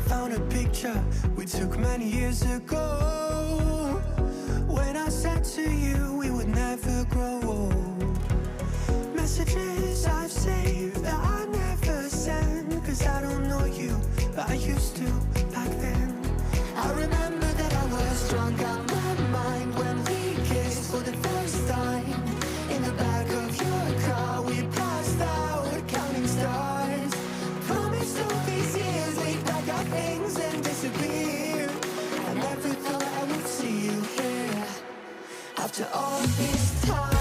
found a picture we took many years ago, when I said to you we would never grow old. Messages I've saved that I never send, 'cause I don't know you, but I used to back then. I remember that I was drunk out my mind when we kissed for the first time. In the back of your car we passed out counting stars. Promised all these years we'd pack our things and disappear. I never thought I would see you here after all this time.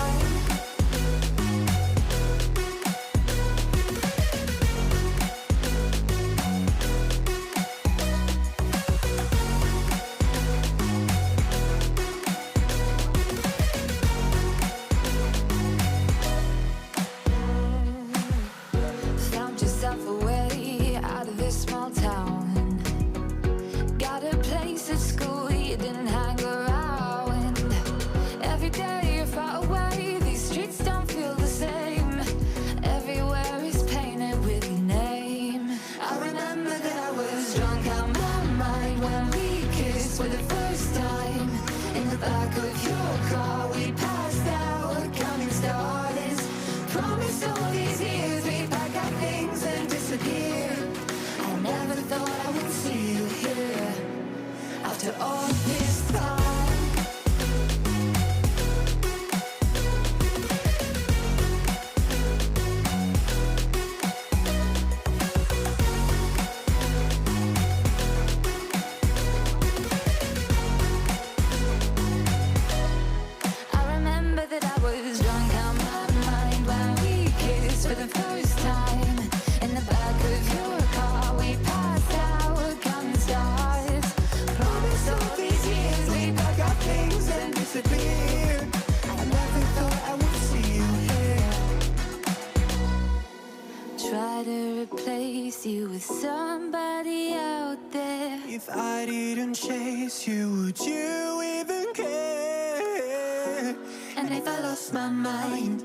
You with somebody out there. If I didn't chase you, would you even care? And if I lost my mind,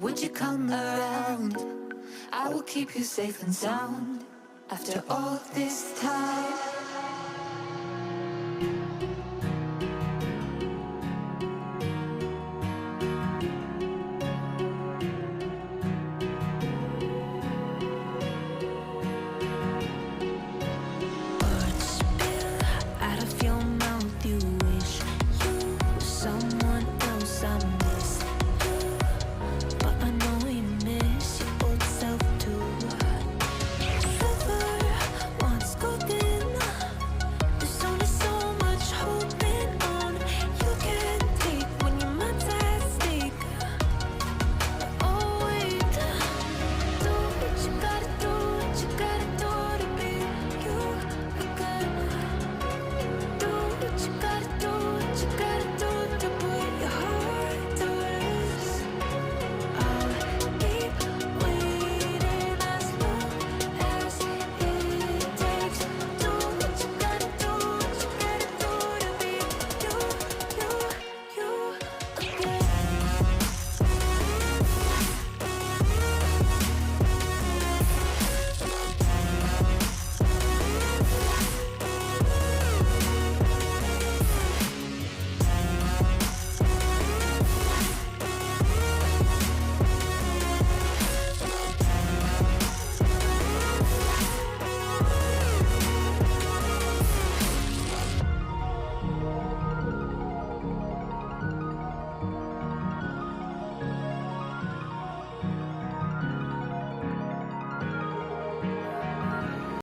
would you come around? I will keep you safe and sound after all this time.